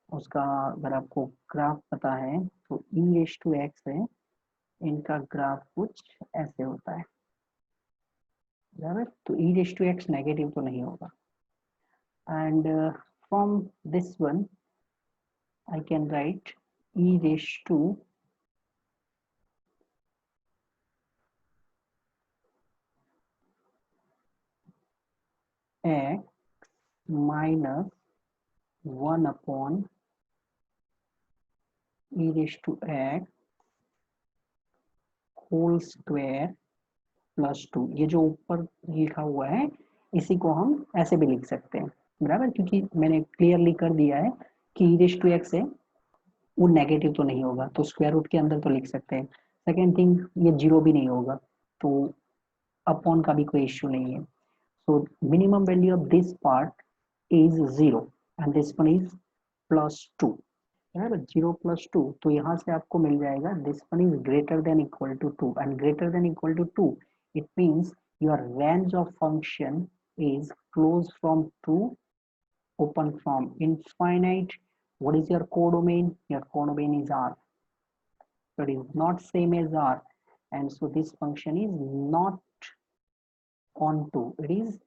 उसका अगर आपको ग्राफ पता है तो ई रेश टू एक्स है, इनका ग्राफ कुछ ऐसे होता है, बराबर। तो ई रेश टू एक्स नेगेटिव तो नहीं होगा। And from this one I can write e raise to x minus 1 upon e raise to x whole square plus 2। ये जो ऊपर लिखा हुआ है इसी को हम ऐसे भी लिख सकते हैं, बराबर, क्योंकि मैंने क्लियरली कर दिया है कि ई रेश टू एक्स है वो नेगेटिव तो नहीं होगा, तो स्क्वायर रूट के अंदर तो लिख सकते हैं। सेकेंड थिंग, ये जीरो भी नहीं होगा, तो अपॉन का भी कोई इश्यू नहीं है। So minimum value of this part is 0 and this one is +2, बराबर। 0 + 2, तो यहाँ से आपको मिल जाएगा this one is greater than equal to 2 and greater than equal to 2 it means your range of function is closed from 2 open from infinite. What is your codomain? Your codomain is R, so it is not same as R, and so this function is not onto, it is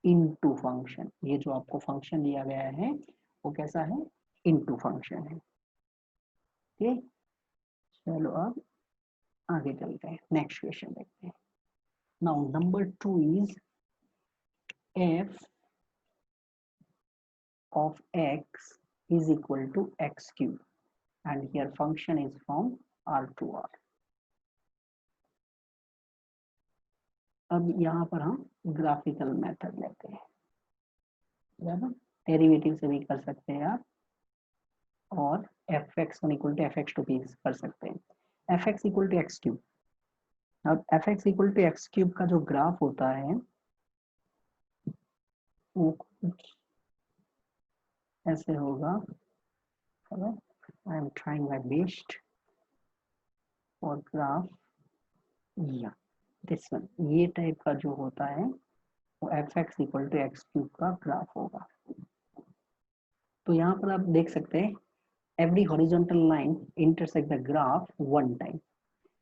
into function. ये जो आपको function दिया गया है वो कैसा है, into function है। ठीक, चलो अब आगे चलते हैं, नेक्स्ट क्वेश्चन देखते हैं। Now number 2 is f of x is equal to x cube and here function is from R to R। अब यहाँ पर हम ग्राफिकल मेथड लेते हैं, बराबर, डेरिवेटिव से भी कर सकते हैं आप, और fx1 इक्वल टू fx2 भी कर सकते हैं। fx equal to x cube, अब fx equal to x cube का जो ग्राफ होता है वो कुछ ऐसे होगा, I am trying my best for graph, या दिस वन, ये टाइप का जो होता है वो fx equal to x cube का ग्राफ होगा। तो यहाँ पर आप देख सकते हैं every horizontal line intersect the graph one time,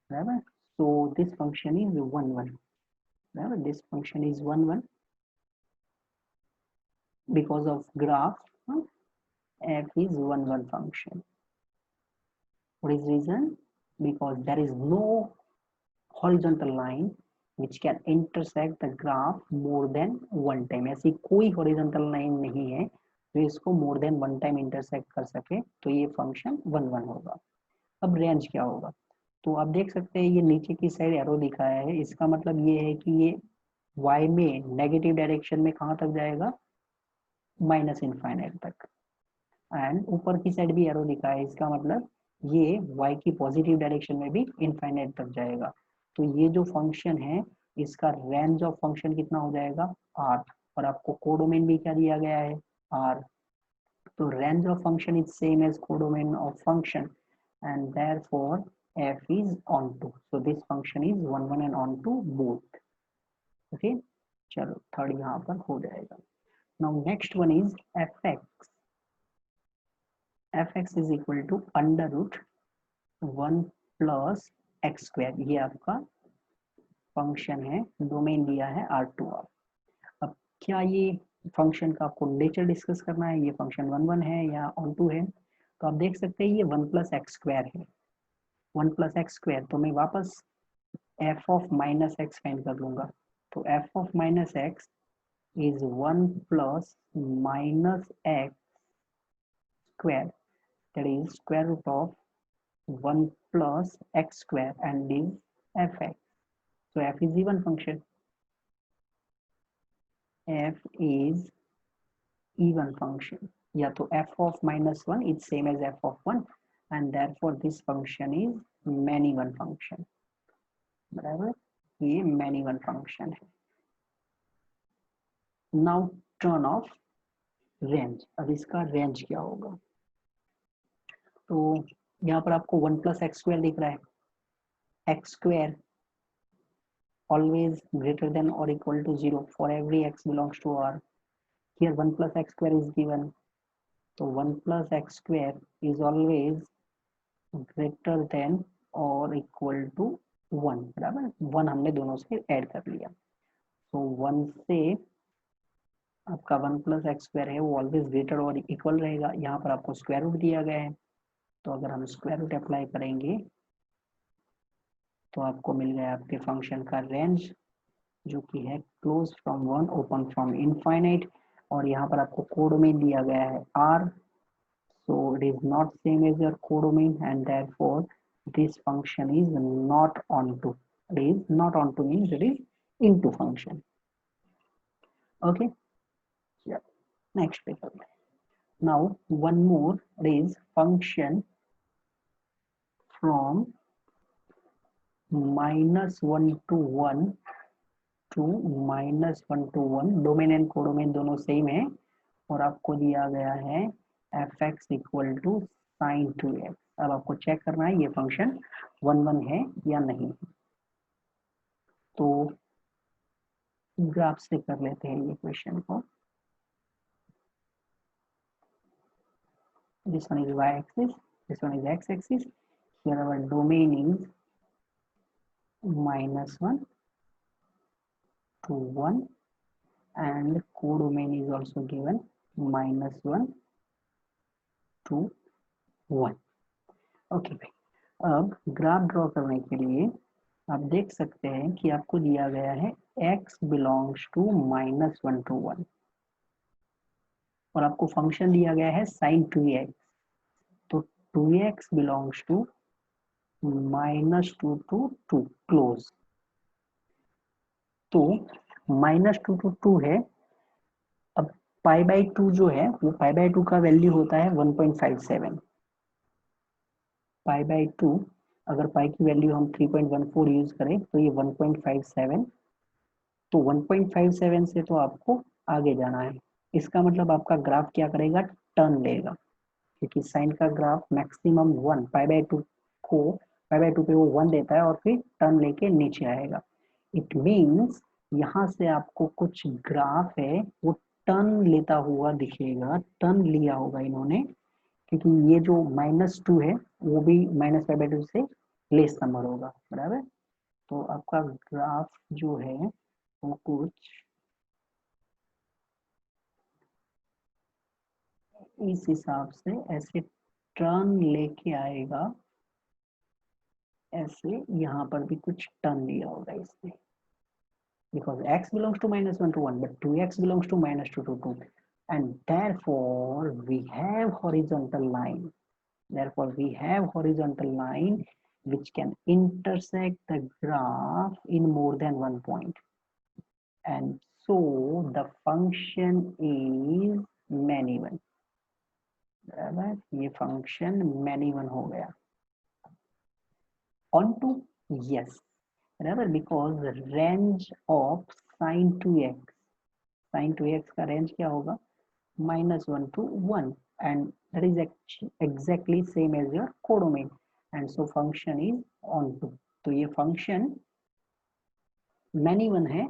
right? So this function is 1 1, right? This function is 1 1 because of graph f is 1 1 function. What is reason? Because there is no horizontal line which can intersect the graph more than one time। ऐसी कोई horizontal line नहीं है जो इसको more than one time intersect कर सके, तो ये function 1 1 होगा। अब रेंज क्या होगा, तो आप देख सकते हैं ये नीचे की साइड एरो दिखाया है, इसका मतलब ये है कि ये y में नेगेटिव डायरेक्शन में कहाँ तक जाएगा, माइनस इनफाइनाइट तक, एंड ऊपर की साइड भी एरो दिखा है, इसका मतलब ये y की पॉजिटिव डायरेक्शन में भी इनफाइनाइट तक जाएगा। तो ये जो फंक्शन है इसका रेंज ऑफ फंक्शन कितना हो जाएगा, r, और आपको कोडोमेन भी क्या दिया गया है, r। तो range of function is same as codomain of function and therefore f is onto, so this function is 1 1 and onto both। okay, चलो थर्ड यहाँ पर हो जाएगा। now next one is fx, fx is equal to under root 1 plus x square, ये आपका function है, domain दिया है R2R। अब क्या ये फंक्शन का आपको नेचर डिस्कस करना है, ये फंक्शन 1 1 है या ऑन टू है, तो आप देख सकते हैं ये 1 प्लस एक्स स्क्वायर है, 1 प्लस एक्स स्क्वायर, तो मैं वापस f of minus x find कर लूंगा। तो f of minus x is 1 plus minus x square, that is square root of 1 plus x square and is fx। so f is even function, f is even function, या तो f of minus 1 is same as f of 1 and therefore this function is many one function, बराबर, ये many one function है। Now turn off range, अब इसका range क्या होगा, तो यहाँ पर आपको 1 प्लस एक्स स्क्वायर दिख रहा है, x square always greater than or equal to 0 for every x belongs to R। here 1 plus x square is given, so 1 plus x square is always greater than or equal to 1, बराबर, 1 हमने दोनों से add कर लिया, तो 1 से आपका 1 plus x square है वो ऑलवेज ग्रेटर और इक्वल रहेगा। यहाँ पर आपको स्क्वायर रूट दिया गया है, तो अगर हम स्क्वायर रूट अप्लाई करेंगे तो आपको मिल गया आपके फंक्शन का रेंज, जो कि है close from 1 open from infinite, और यहाँ पर आपको कोडोमेन दिया गया है r, so it is not same as your codomain and therefore this function is not onto, it is not onto means it is into function। okay, yeah, next paper। now one more is function from -1 to 1 to -1 to 1, domain and codomain दोनों same है, और आपको दिया गया है fx equal to sin 2x। अब आपको check करना है ये फंक्शन 1 1 है या नहीं, तो ग्राफ से कर लेते हैं ये क्वेश्चन को। this one is y axis, this one is x axis, here our domain is -1 to 1 and codomain is also given -1 to 1. Okay भाई, अब ग्राफ ड्रॉ करने के लिए आप देख सकते हैं कि आपको दिया गया है x बिलोंग्स टू -1 to 1 और आपको फंक्शन दिया गया है sin 2x, तो 2x belongs to -2 to 2 close, तो -2 to 2 है। अब π/2 जो है वो π/2 का वैल्यू होता है 1.57। π/2 अगर पाई की वैल्यू हम 3.14 यूज करें तो ये 1.57, तो 1.57 से तो आपको आगे जाना है। इसका मतलब आपका ग्राफ क्या करेगा, टर्न लेगा, क्योंकि साइन का ग्राफ मैक्सिमम 1 π/2 को π/2 पे वो 1 देता है और फिर टर्न लेके नीचे आएगा। इट मीन्स यहाँ से आपको कुछ ग्राफ है वो टर्न लेता हुआ दिखेगा, टर्न लिया होगा इन्होंने, क्योंकि ये जो -2 है वो भी -π/2 से लेस नंबर होगा, बराबर। तो आपका ग्राफ जो है वो कुछ इस हिसाब से ऐसे टर्न लेके आएगा, ऐसे यहाँ पर भी कुछ टर्न लिया होगा इसने, because x belongs to -1 to 1 but 2x belongs to -2 to 2 and therefore we have horizontal line, therefore we have horizontal line which can intersect the graph in more than one point, and so the function is many-one, बराबर, ये function many-one हो गया। on to yes, बराबर, because range of sin 2x, sin 2x का range क्या होगा, -1 to 1 and that is exactly same as your codomain and so function is onto, तो ये फंक्शन many-one है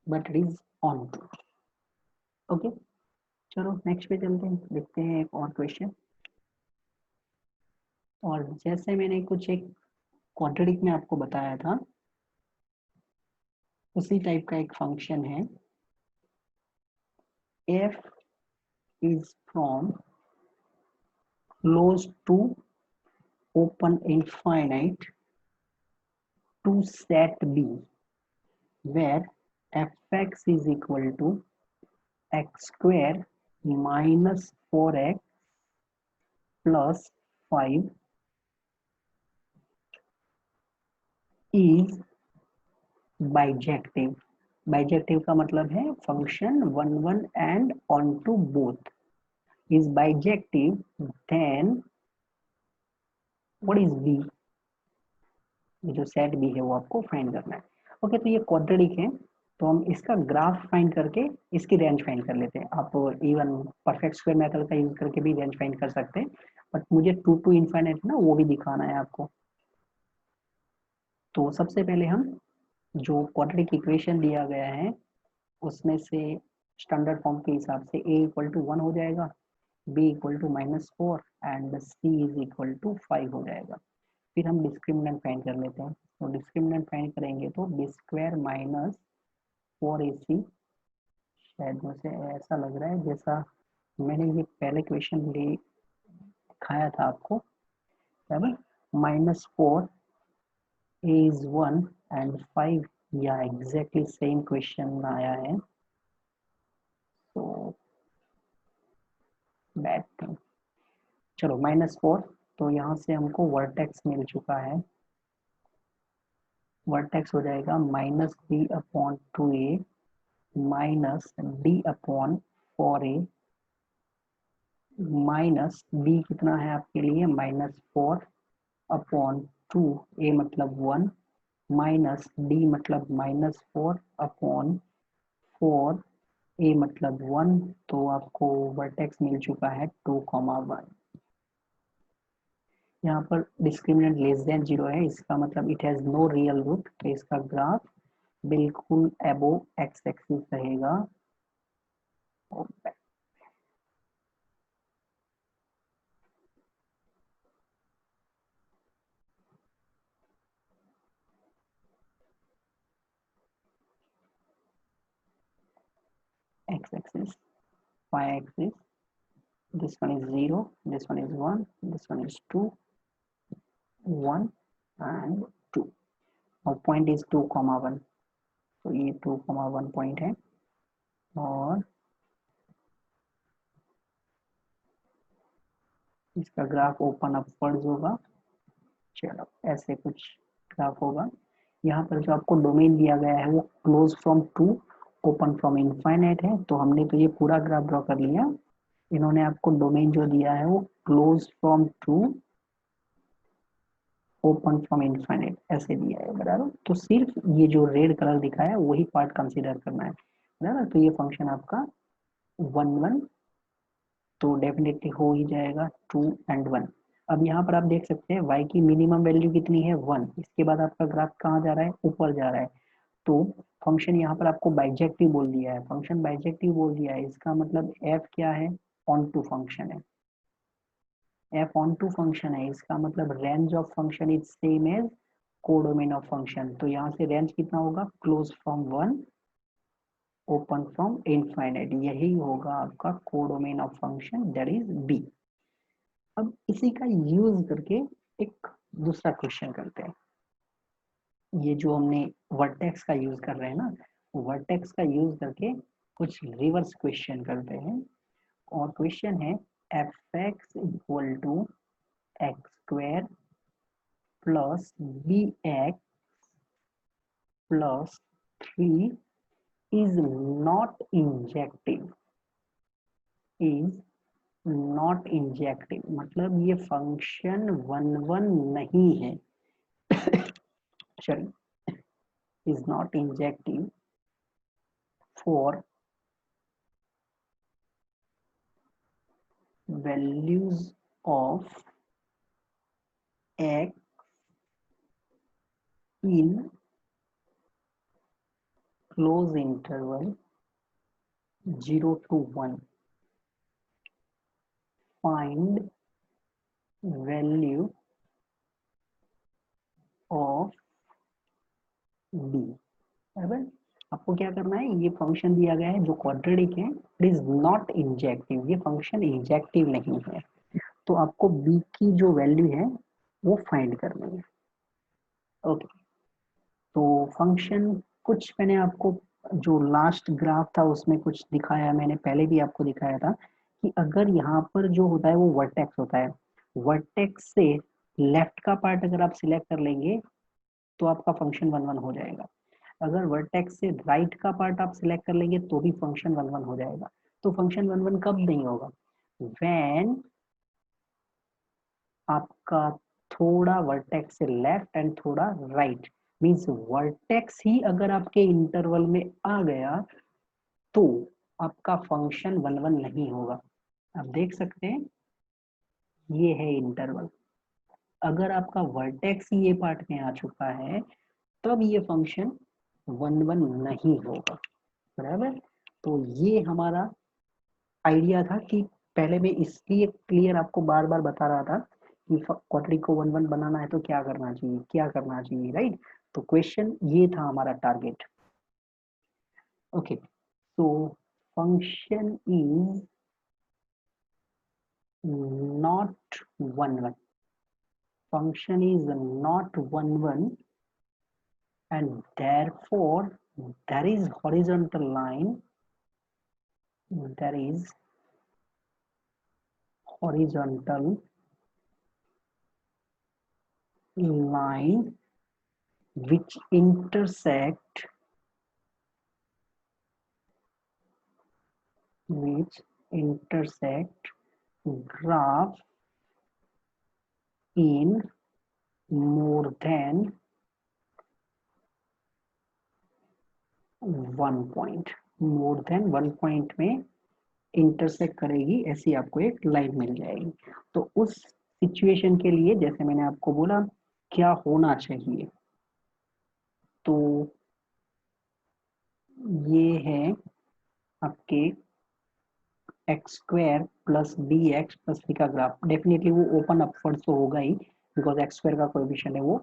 but it is onto। Okay, चलो next पे चलते हैं, देखते हैं एक और क्वेश्चन। और जैसे मैंने कुछ एक क्वाड्रेटिक में आपको बताया था उसी टाइप का एक फंक्शन है, f is from close to open infinite to set b where fx is equal to x square minus 4x plus 5 is bijective। bijective का मतलब है function 1 and onto both is bijective, then what is b, ये जो set b है वो आपको find करना है। ओके, तो ये क्वाड्रेटिक है तो हम इसका ग्राफ फाइंड करके इसकी रेंज फाइंड कर लेते हैं। आप इवन परफेक्ट स्क्वायर मेथड का यूज करके भी रेंज फाइंड कर सकते हैं, बट मुझे 2 to इनफाइनाइट ना वो भी दिखाना है आपको। तो सबसे पहले हम जो क्वाड्रेटिक इक्वेशन दिया गया है उसमें से स्टैंडर्ड फॉर्म के हिसाब से a = 1 हो जाएगा, b = -4 एंड c = 5 हो जाएगा। फिर हम डिस्क्रिमिनेंट फाइंड कर लेते हैं, तो डिस्क्रिमिनेंट फाइंड करेंगे तो b² माइनस 4ac, शायद मुझे ऐसा लग रहा है जैसा मैंने ये पहले क्वेश्चन दिखाया था आपको, बराबर, -4 a is 1 and 5, या एग्जैक्टली सेम क्वेश्चन आया है, तो बैड थिंग। चलो -4, तो यहाँ से हमको वर्टेक्स मिल चुका है, वर्टेक्स हो जाएगा -b/2a minus d/4a minus b कितना है आपके लिए -4/2, a मतलब 1 माइनस d मतलब -4/4, a मतलब 1, तो आपको वर्टेक्स मिल चुका है 2,1। यहाँ पर डिस्क्रिमिनेंट लेस देन 0 है, इसका मतलब it has no real root, तो इसका ग्राफ बिल्कुल अबोव एक्स एक्सिस रहेगा। x axis, y axis, this one is 0, this one is 1, this one is 2, 1 and 2, और पॉइंट इज 2,1, तो ये 2,1 पॉइंट है और इसका ग्राफ ओपन अपवर्ड्स होगा। चलो ऐसे कुछ ग्राफ होगा। यहाँ पर जो आपको डोमेन दिया गया है वो close from two open from infinite है, तो हमने तो ये पूरा ग्राफ ड्रॉ कर लिया। इन्होंने आपको डोमेन जो दिया है वो close from two open from infinite ऐसे दिया है, बराबर। तो सिर्फ ये जो रेड कलर दिखाया है वही पार्ट कंसीडर करना है, बराबर। तो ये फंक्शन आपका 1 1 तो डेफिनेटली हो ही जाएगा 2 and 1। अब यहाँ पर आप देख सकते हैं y की मिनिमम वैल्यू कितनी है 1, इसके बाद आपका ग्राफ कहाँ जा रहा है, ऊपर जा रहा है। तो फंक्शन यहाँ पर आपको बाइजेक्टिव बोल दिया है, फंक्शन बाइजेक्टिव बोल दिया है, इसका मतलब f क्या है, ऑन टू फंक्शन है, f ऑन टू फंक्शन है, इसका मतलब range of function is same as codomain of function. तो यहाँ से रेंज कितना होगा, close from 1 open from infinite, यही होगा आपका codomain of function, that is b। अब इसी का यूज करके एक दूसरा क्वेश्चन करते हैं। ये जो हमने वर्टेक्स का यूज कर रहे हैं ना, वर्टेक्स का यूज करके कुछ रिवर्स क्वेश्चन करते हैं। और क्वेश्चन है f x equal to x square plus b x plus 3 is not injective, is not injective, मतलब ये फंक्शन 1 1 नहीं है sorry, is not injective for values of x in close interval 0 to 1, find value of b, बराबर। आपको क्या करना है, ये फंक्शन दिया गया है जो क्वाड्रेटिक है, इट इज नॉट इंजेक्टिव, ये फंक्शन इंजेक्टिव नहीं है, तो आपको b की जो वैल्यू है वो फाइंड करनी है। ओके, तो फंक्शन कुछ मैंने आपको जो लास्ट ग्राफ था उसमें कुछ दिखाया, मैंने पहले भी आपको दिखाया था कि अगर यहाँ पर जो होता है वो वर्टेक्स होता है, वर्टेक्स से लेफ्ट का पार्ट अगर आप सिलेक्ट कर लेंगे तो आपका फंक्शन 1 1 हो जाएगा, अगर वर्टेक्स से राइट का पार्ट आप सिलेक्ट कर लेंगे तो भी फंक्शन 1 1 हो जाएगा। तो फंक्शन 1 1 कब नहीं होगा, व्हेन आपका थोड़ा वर्टेक्स से लेफ्ट एंड थोड़ा राइट, मींस वर्टेक्स ही अगर आपके इंटरवल में आ गया तो आपका फंक्शन 1 1 नहीं होगा। आप देख सकते हैं ये है इंटरवल, अगर आपका वर्टेक्स ही ये पार्ट में आ चुका है तब ये फंक्शन 1 1 नहीं होगा, बराबर। तो ये हमारा आइडिया था कि पहले मैं इसलिए क्लियर आपको बार बार बता रहा था कि क्वाड्रेटिक को 1 1 बनाना है तो क्या करना चाहिए, क्या करना चाहिए, राइट। तो क्वेश्चन ये था हमारा टारगेट। ओके, तो function is not 1 1, function is not 1 1 and therefore there is horizontal line, there is horizontal line which intersect graph in more than 1 point, more than 1 point में इंटरसेक्ट करेगी, ऐसी आपको एक लाइन मिल जाएगी। तो उस सिचुएशन के लिए जैसे मैंने आपको बोला क्या होना चाहिए, तो ये है आपके x square plus b x plus c का ग्राफ, डेफिनेटली वो ओपन अपवर्ड तो होगा ही बिकॉज एक्स स्क्वायर का कोएफिशिएंट है वो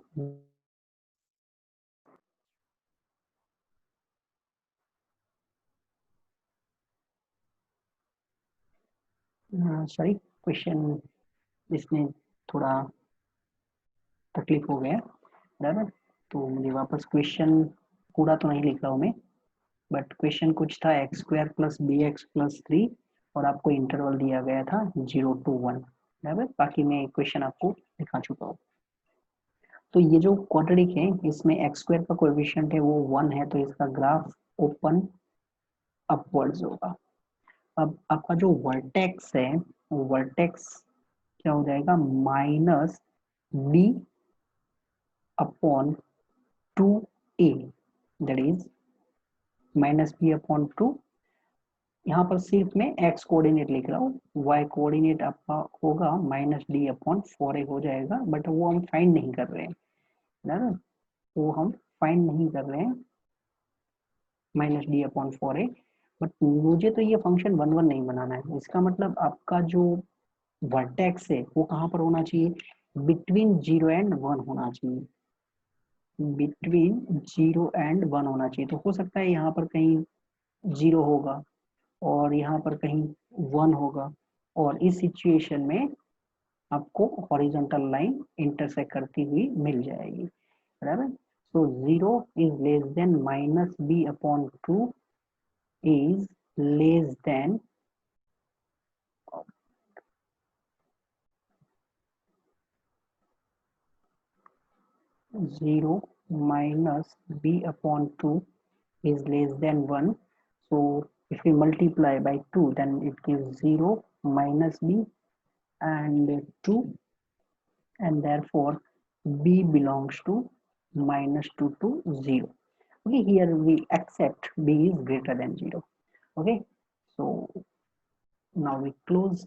सॉरी, क्वेश्चन इसमें थोड़ा तकलीफ हो गया, बराबर। तो मुझे वापस क्वेश्चन पूरा तो नहीं लिख रहा हूँ मैं, बट क्वेश्चन कुछ था x square plus b x plus 3, और आपको इंटरवल दिया गया था 0 to 1, बराबर। बाकी मैं क्वेश्चन आपको दिखा चुका हूँ। तो ये जो क्वाड्रेटिक है, इसमें एक्स स्क्वायर का कोएफिशिएंट है वो 1 है, तो इसका ग्राफ ओपन अपवर्ड्स होगा। अब आपका जो वर्टेक्स है, वो वर्टेक्स क्या हो जाएगा, minus B upon 2a, that is minus B upon 2। यहाँ पर सिर्फ मैं एक्स कोऑर्डिनेट लिख रहा हूँ, वाई कोऑर्डिनेट आपका होगा माइनस डी अपॉन 4a हो जाएगा, बट वो हम फाइंड नहीं कर रहे हैं, ना, वो हम फाइंड नहीं कर रहे हैं minus D upon 4a। But मुझे तो ये फंक्शन 1 1 नहीं बनाना है, इसका मतलब आपका जो वर्टेक्स है वो कहाँ पर होना चाहिए, बिटवीन 0 and 1 होना चाहिए, बिटवीन 0 and 1 होना चाहिए। तो हो सकता है यहाँ पर कहीं 0 होगा और यहाँ पर कहीं 1 होगा, और इस सिचुएशन में आपको हॉरिजॉन्टल लाइन इंटरसेक्ट करती हुई मिल जाएगी, बराबर। So 0 is less than minus B upon 2 is less than 0 minus b upon 2 is less than 1. So if we multiply by 2, then it gives 0 minus b and 2, and therefore b belongs to minus 2 to 0. Okay, here we accept b is greater than 0. Okay, so now we close